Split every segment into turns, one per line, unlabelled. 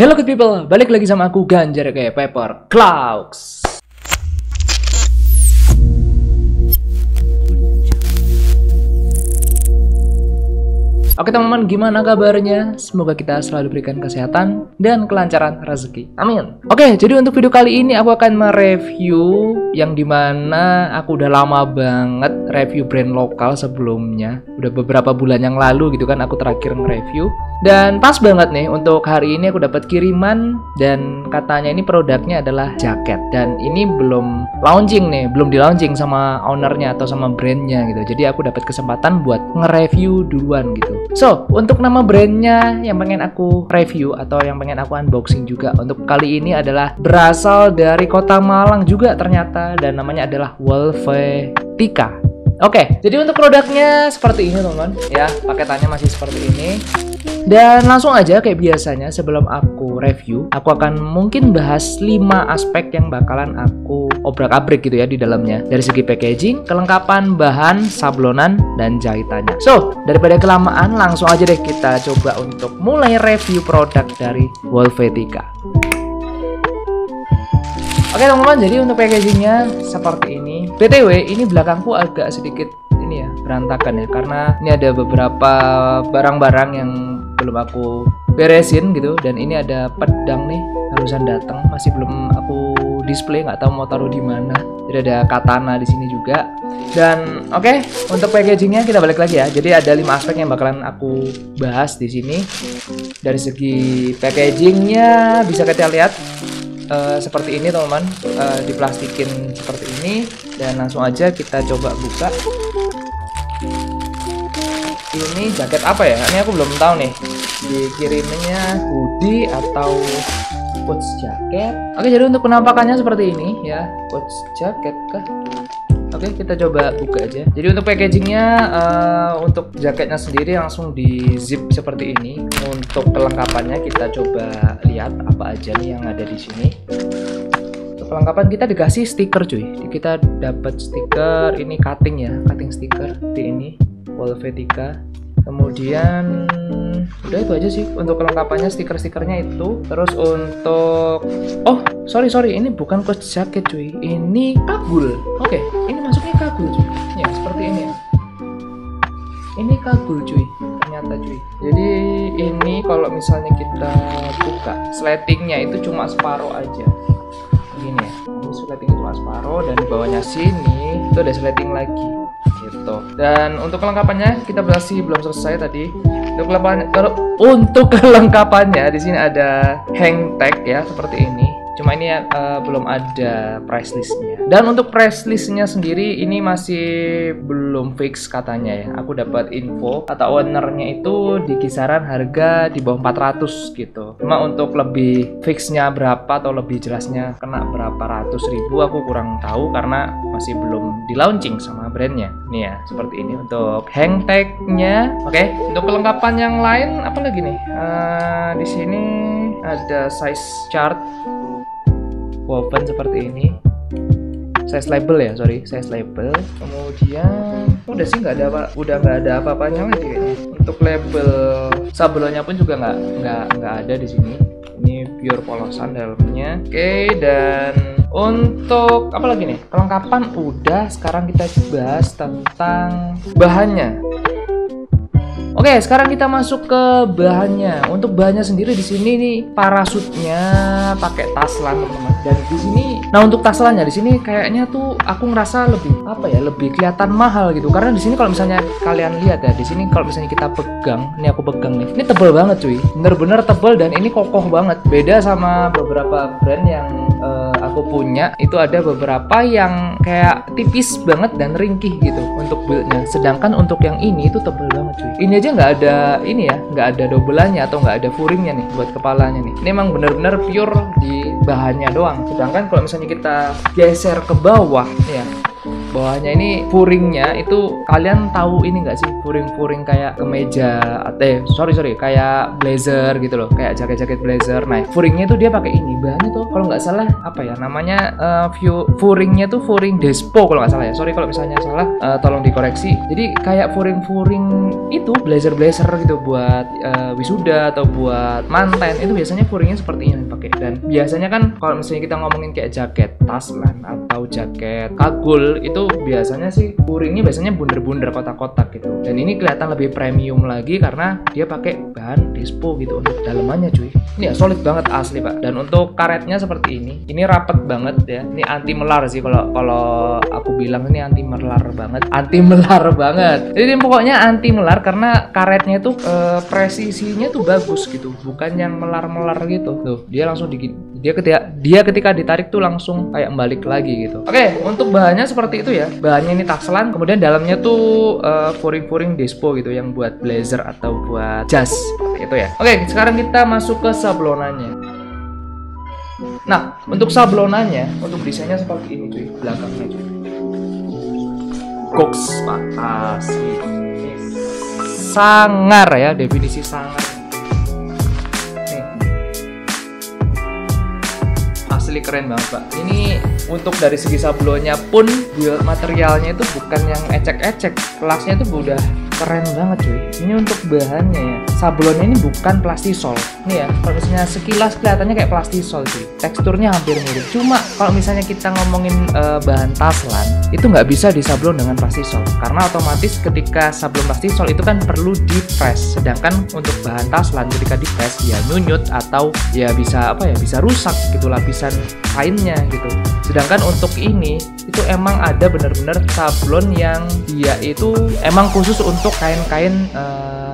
Hello good people, balik lagi sama aku Ganjar kayak Paper Clouds. Oke teman-teman, gimana kabarnya? Semoga kita selalu diberikan kesehatan dan kelancaran rezeki. Amin. Oke, jadi untuk video kali ini aku akan mereview yang dimana aku udah lama banget review brand lokal sebelumnya. Udah beberapa bulan yang lalu gitu kan aku terakhir nge-review. Dan pas banget nih untuk hari ini aku dapat kiriman dan katanya ini produknya adalah jaket. Dan ini belum launching nih, belum di launching sama ownernya atau sama brandnya gitu. Jadi aku dapat kesempatan buat nge-review duluan gitu. So, untuk nama brandnya yang pengen aku review atau yang pengen aku unboxing juga untuk kali ini adalah berasal dari kota Malang juga ternyata, dan namanya adalah Wolvetica. Oke, jadi untuk produknya seperti ini teman-teman ya, paketannya masih seperti ini. Dan langsung aja kayak biasanya sebelum aku review, aku akan mungkin bahas 5 aspek yang bakalan aku obrak-abrik gitu ya di dalamnya. Dari segi packaging, kelengkapan bahan, sablonan, dan jahitannya. So, daripada kelamaan langsung aja deh kita coba untuk mulai review produk dari Wolvetica. Oke teman-teman, jadi untuk packagingnya seperti ini. BTW, ini belakangku agak sedikit ini ya, berantakan ya, karena ini ada beberapa barang-barang yang belum aku beresin gitu, dan ini ada pedang nih barusan datang, masih belum aku display, nggak tahu mau taruh di mana. Jadi ada katana di sini juga. Dan oke, untuk packagingnya kita balik lagi ya. Jadi ada 5 aspek yang bakalan aku bahas di sini. Dari segi packagingnya bisa kita lihat seperti ini teman-teman, diplastikin seperti ini, dan langsung aja kita coba buka. Ini jaket apa ya? Ini aku belum tahu nih. Dikirimnya hoodie atau coach jacket. Oke, jadi untuk penampakannya seperti ini ya, coach jacket kah? Oke, kita coba buka aja. Jadi untuk packagingnya, untuk jaketnya sendiri langsung di zip seperti ini. Untuk kelengkapannya kita coba lihat apa aja nih yang ada di sini. Untuk kelengkapan kita dikasih stiker cuy. Kita dapat stiker ini cutting ya, cutting stiker di ini Wolvetica. Kemudian udah itu aja sih untuk kelengkapannya, stiker-stikernya itu. Terus untuk sorry ini bukan coach jacket cuy, ini kagul. Oke, ini masuknya kagul cuy ya, seperti ini ya, ini kagul cuy ternyata cuy. Jadi ini kalau misalnya kita buka sletingnya itu cuma separuh aja begini ya, ini sleting cuma separuh, dan di bawahnya sini itu ada sleting lagi gitu. Dan untuk kelengkapannya kita masih belum selesai tadi. Untuk kelengkapannya di sini ada hang tag ya seperti ini. Cuma ini belum ada price listnya. Dan untuk price listnya sendiri ini masih belum fix katanya ya. Aku dapat info kata ownernya itu di kisaran harga di bawah 400 gitu. Cuma untuk lebih fixnya berapa atau lebih jelasnya kena berapa ratus ribu aku kurang tahu karena masih belum di launching sama brandnya. Nih ya seperti ini untuk hang tagnya. Oke, untuk kelengkapan yang lain apa lagi nih? Di sini ada size chart woven seperti ini, size label ya, size label. Kemudian udah sih nggak ada apa-apanya lagi kayaknya. Untuk label sablonnya pun juga nggak ada di sini. Ini pure polosan dalamnya. Oke, dan untuk apa lagi nih? Kelengkapan udah. Sekarang kita bahas tentang bahannya. Oke, sekarang kita masuk ke bahannya. Untuk bahannya sendiri di sini nih parasutnya pakai taslan teman-teman. Dan di sini, nah untuk taslannya di sini kayaknya tuh aku ngerasa lebih lebih kelihatan mahal gitu. Karena di sini kalau misalnya kalian lihat ya, di sini kalau misalnya kita pegang, ini aku pegang nih, ini tebel banget cuy, bener-bener tebel, dan ini kokoh banget. Beda sama beberapa brand yang aku punya, itu ada beberapa yang kayak tipis banget dan ringkih gitu untuk buildnya. Sedangkan untuk yang ini itu tebel banget cuy. Ini aja nggak ada ini ya, nggak ada dobelannya atau nggak ada furingnya nih buat kepalanya nih. Ini emang bener-bener pure di bahannya doang. Sedangkan kalau misalnya kita geser ke bawah nih ya, bawahnya ini furingnya itu kalian tahu ini nggak sih, furing kayak kemeja sorry kayak blazer gitu loh, kayak jaket blazer. Nah furingnya itu dia pakai ini bahannya tuh kalau nggak salah apa ya namanya, furingnya tuh furing Despo kalau nggak salah ya, sorry kalau misalnya salah, tolong dikoreksi. Jadi kayak furing itu blazer gitu buat wisuda atau buat manten, itu biasanya furingnya seperti ini pakai. Dan biasanya kan kalau misalnya kita ngomongin kayak jaket taslan atau jaket kagul, itu biasanya sih furingnya biasanya bunder kotak-kotak gitu. Dan ini kelihatan lebih premium lagi karena dia pakai bahan Despo gitu untuk dalemannya cuy. Ini ya solid banget asli pak. Dan untuk karetnya seperti ini rapet banget ya. Ini anti melar sih kalau aku bilang, ini anti melar banget. Jadi pokoknya anti melar karena karetnya itu presisinya tuh bagus gitu, bukan yang melar gitu. Tuh dia langsung dia ketika ditarik tuh langsung kayak balik lagi gitu. Oke, untuk bahannya seperti itu ya. Bahannya ini taslan, kemudian dalamnya tuh furing Despo gitu yang buat blazer atau buat jas seperti itu ya. Oke, sekarang kita masuk ke sablonannya. Nah, untuk sablonannya, untuk desainnya seperti ini cuy, belakangnya cuy. Goks pak, asli. Sangar ya, definisi sangar. Asli keren banget pak. Ini untuk dari segi sablonnya pun build materialnya itu bukan yang ecek-ecek, kelasnya itu udah keren banget cuy. Ini untuk bahannya ya, sablonnya ini bukan plastisol. Ini ya, kalau misalnya sekilas kelihatannya kayak plastisol cuy, teksturnya hampir mirip. Cuma kalau misalnya kita ngomongin bahan taslan, itu nggak bisa disablon dengan plastisol karena otomatis ketika sablon plastisol itu kan perlu di-press, sedangkan untuk bahan taslan ketika di-press ya nyunyut atau ya bisa bisa rusak gitu lapisan kainnya gitu. Sedangkan untuk ini itu emang ada bener-bener sablon yang dia itu emang khusus untuk kain-kain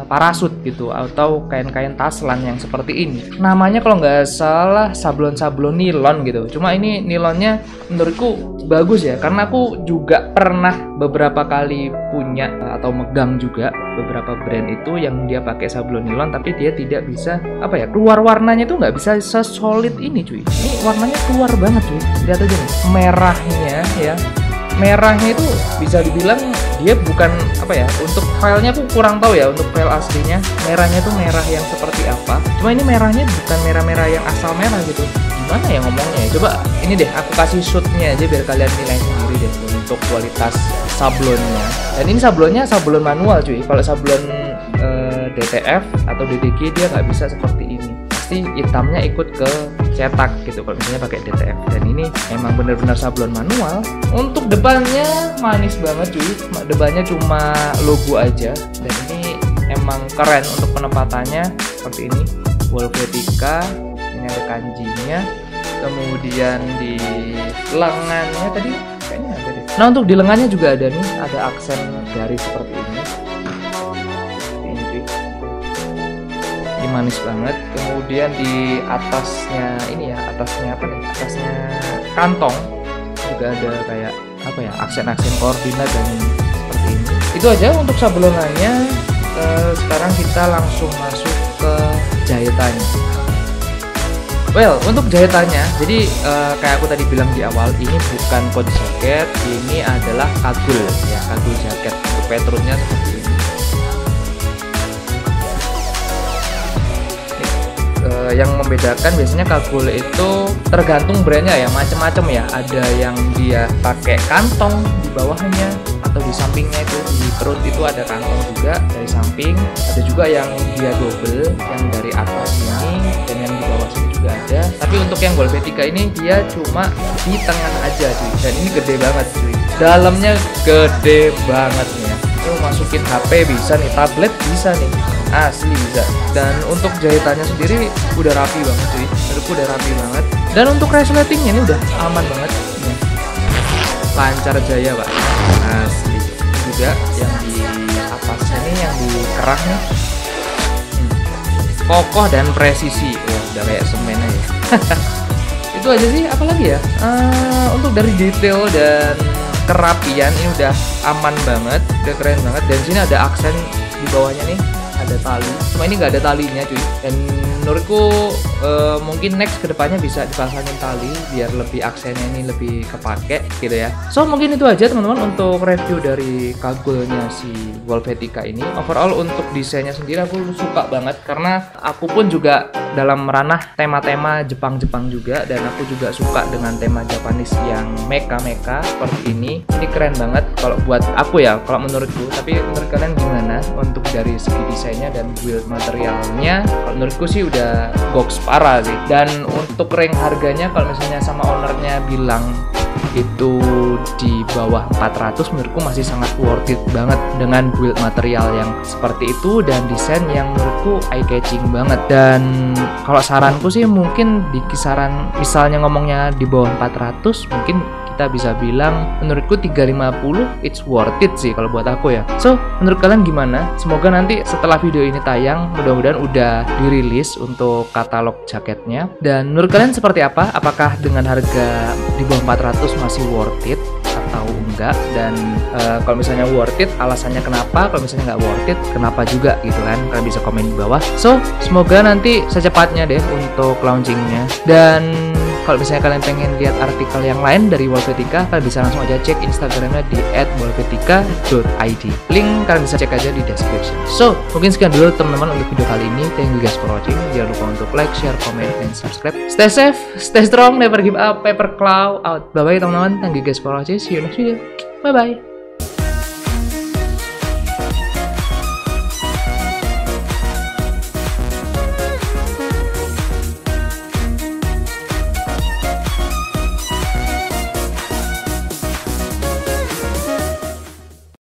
parasut gitu atau kain-kain taslan yang seperti ini. Namanya kalau nggak salah sablon nilon gitu. Cuma ini nilonnya menurutku bagus ya, karena aku juga pernah beberapa kali punya atau megang juga beberapa brand itu yang dia pakai sablon nilon, tapi dia tidak bisa keluar warnanya tuh nggak bisa sesolid ini cuy. Ini warnanya keluar banget cuy, lihat aja nih merahnya ya. Merahnya itu bisa dibilang dia bukan untuk filenya aku kurang tahu ya, untuk file aslinya merahnya tuh merah yang seperti apa. Cuma ini merahnya bukan merah yang asal merah gitu. Gimana ya ngomongnya ya? Coba ini deh aku kasih shootnya aja biar kalian nilai sendiri deh untuk kualitas sablonnya. Dan ini sablon manual cuy. Kalau sablon DTF atau DTG dia nggak bisa seperti ini. Pasti hitamnya ikut ke cetak gitu kalau misalnya pakai DTF. Dan ini emang bener-bener sablon manual. Untuk depannya manis banget cuy, depannya cuma logo aja. Dan ini emang keren untuk penempatannya seperti ini. Wolvetica, ini ada kanjinya. Kemudian di lengannya tadi kayaknya ada deh. Nah untuk di lengannya juga ada nih, ada aksen garis seperti ini. Ini manis banget. Kemudian di atasnya ini ya, atasnya kantong juga ada kayak aksen-aksen koordinat dan seperti ini. Itu aja untuk sablonannya. Sekarang kita langsung masuk ke jahitannya. Well, untuk jahitannya, jadi kayak aku tadi bilang di awal, ini bukan coat jacket, ini adalah kagul ya, kagul jaket. Untuk patternnya seperti ini. Yang membedakan biasanya kagul itu tergantung brandnya ya, macam-macam ya. Ada yang dia pakai kantong di bawahnya atau di sampingnya, itu di perut itu ada kantong juga dari samping. Ada juga yang dia double, yang dari atas ini dan yang di bawah sini juga ada. Tapi untuk yang Wolvetica ini dia cuma di tengah aja cuy. Dan ini gede banget cuy. Dalamnya gede banget nih ya. Ini masukin HP bisa nih, tablet bisa nih. Asli bisa. Dan untuk jahitannya sendiri udah rapi banget cuy. Menurutku udah rapi banget. Dan untuk resletingnya ini udah aman banget. Lancar jaya pak. Asli. Juga yang di atasnya nih, yang di kerahnya kokoh dan presisi. Wah udah kayak semen aja. Itu aja sih, apalagi ya. Untuk dari detail dan kerapian ini udah aman banget, udah keren banget. Dan sini ada aksen di bawahnya nih, ada tali. Cuma ini nggak ada talinya cuy. Dan menurutku mungkin next kedepannya bisa dipasangin tali biar lebih aksennya ini lebih kepake gitu ya. So mungkin itu aja teman-teman untuk review dari kagulnya si Wolvetica ini. Overall untuk desainnya sendiri aku suka banget karena aku pun juga dalam ranah tema-tema Jepang-Jepang juga, dan aku juga suka dengan tema Japanese yang mecha-mecha seperti ini. Ini keren banget kalau buat aku ya, kalau menurutku. Tapi menurut kalian gimana untuk dari segi desainnya dan build materialnya? Kalau menurutku sih udah goks parah sih. Dan untuk rank harganya kalau misalnya sama ownernya bilang itu di bawah 400, menurutku masih sangat worth it banget dengan build material yang seperti itu dan desain yang menurutku eye catching banget. Dan kalau saranku sih mungkin di kisaran, misalnya ngomongnya di bawah 400, mungkin kita bisa bilang menurutku 350 it's worth it sih kalau buat aku ya. So menurut kalian gimana? Semoga nanti setelah video ini tayang mudah-mudahan udah dirilis untuk katalog jaketnya. Dan menurut kalian seperti apa? Apakah dengan harga di bawah 400 masih worth it atau enggak? Dan kalau misalnya worth it, alasannya kenapa? Kalau misalnya nggak worth it, kenapa juga gitu kan? Kalian bisa komen di bawah. So semoga nanti secepatnya deh untuk launchingnya. Dan kalau misalnya kalian pengen lihat artikel yang lain dari Wolvetica, kalian bisa langsung aja cek Instagramnya di @wolvetica.id. Link kalian bisa cek aja di description. So, mungkin sekian dulu teman-teman untuk video kali ini. Thank you guys for watching. Jangan lupa untuk like, share, comment, and subscribe. Stay safe, stay strong, never give up, paper claw out. Bye-bye teman-teman. Thank you guys for watching. See you next video. Bye-bye.